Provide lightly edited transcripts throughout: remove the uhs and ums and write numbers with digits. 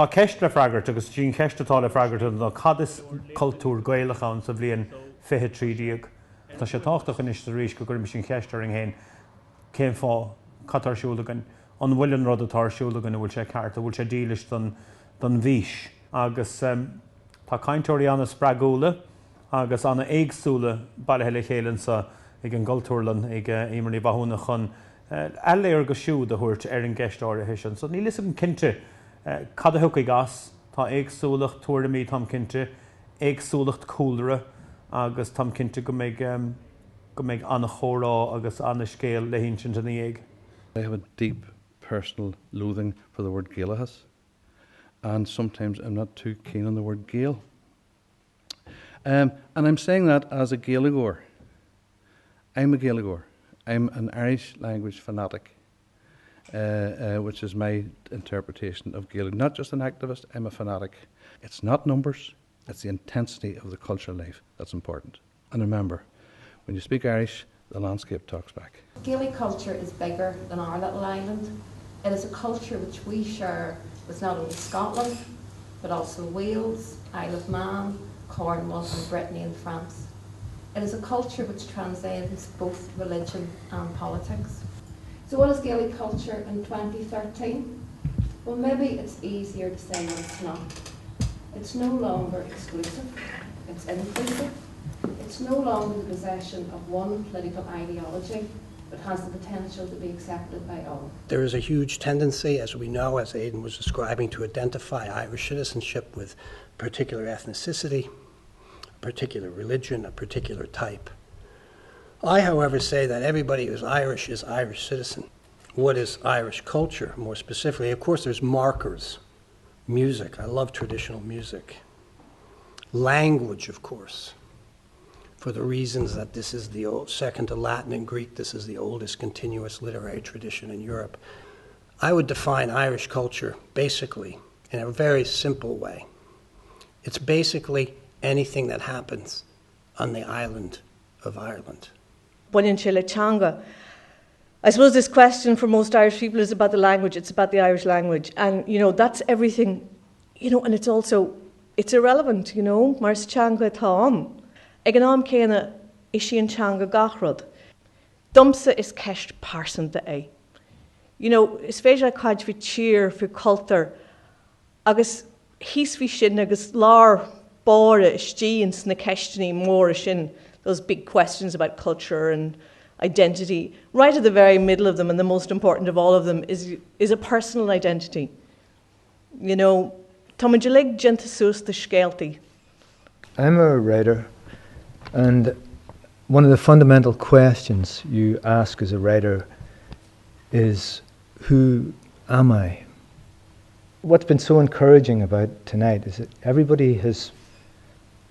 Tá ceist le freagart agus dín ceisteatá le freagart nó cad is cultúr gaelachán sa bblion 23. Tá sé táchtach in is ríis go gur sin ceistear an héin céim fá catarsúlagan an bhfuiln rud atársúlagan bhfuil sé carta bhfuil sé dílis don bhís agus tá cainteoirí anna spragúla agus anna éagsúla bailthe le chélann sa ag an Cultúrlan ag imar ní bathúna chun eléir go siúd a thuirt ar an gceistáir a hisin. So ní lisam cinnte cad a thuca gas tá éagsúlacht tuairimí tam cinnte éagsúlacht cúlra agus tam cinnte go méid anna chórá agus anna scéal le hín sin na éag. I have a deep personal loathing for the word Gaelachas, and sometimes I'm not too keen on the word Gael. And I'm saying that as a Gaeligor. I'm a Gaeligor. I'm an Irish language fanatic, which is my interpretation of Gaelic. Not just an activist, I'm a fanatic. It's not numbers, it's the intensity of the cultural life that's important. And remember, when you speak Irish, the landscape talks back. Gaelic culture is bigger than our little island. It is a culture which we share with not only Scotland, but also Wales, Isle of Man, Cornwall and Brittany and France. It is a culture which transcends both religion and politics. So what is Gaelic culture in 2013? Well, maybe it's easier to say than it's not. It's no longer exclusive, it's inclusive. It's no longer the possession of one political ideology, but has the potential to be accepted by all. There is a huge tendency, as we know, as Aidan was describing, to identify Irish citizenship with particular ethnicity, a particular religion, a particular type. I, however, say that everybody who's Irish is Irish citizen. What is Irish culture, more specifically? Of course, there's markers. Music, I love traditional music. Language, of course, for the reasons that this is the old, second to Latin and Greek, this is the oldest continuous literary tradition in Europe. I would define Irish culture basically in a very simple way. It's basically anything that happens on the island of Ireland. I suppose this question for most Irish people is about the language, it's about the Irish language. And, that's everything, and it's also, it's irrelevant, Mars Changa Ta'an. Ag an am céine is sí an teanga gachrod. Dumsa is ceist pásanta é. Is féidir a caid fi tír fi cultúr agus hís fi sin agus lár bára istí in sna ceistení mór sin, those big questions about culture and identity. Right at the very middle of them, and the most important of all of them, is a personal identity. Tá muid lig genta suas de scéaltaí. I'm a writer. And one of the fundamental questions you ask as a writer is, who am I? What's been so encouraging about tonight is that everybody has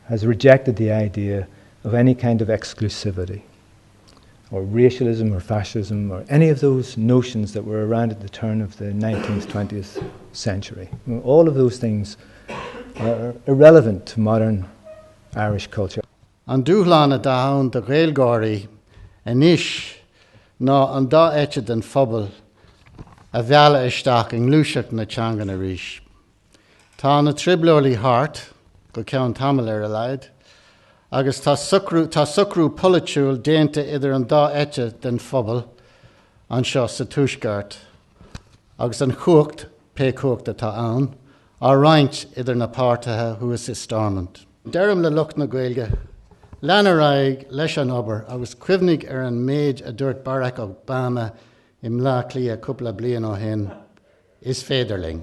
rejected the idea of any kind of exclusivity, or racialism or fascism, or any of those notions that were around at the turn of the 19th, 20th century. All of those things are irrelevant to modern Irish culture. An dúchlána dahan de Gaelgáirí inis ná an dá éite den phobal a bheala isteach in glúiseach na teangan a ríis. Tá na triblólaí hart go ceann tamil ar a leid, agus tá sucrú politiúil déanta idir an dá éite den phobal an seo sa túisceart, agus an chuacht pécóachta tá ann á roinnt idir na páirtithe thuas is Stormont. Deirm le lucht na Gaeilge. Leanaraig leis an obair agus cuimhnig ar an méid a dúirt Barack Obama im lá clia cúpla bliain ó hen is féidirling.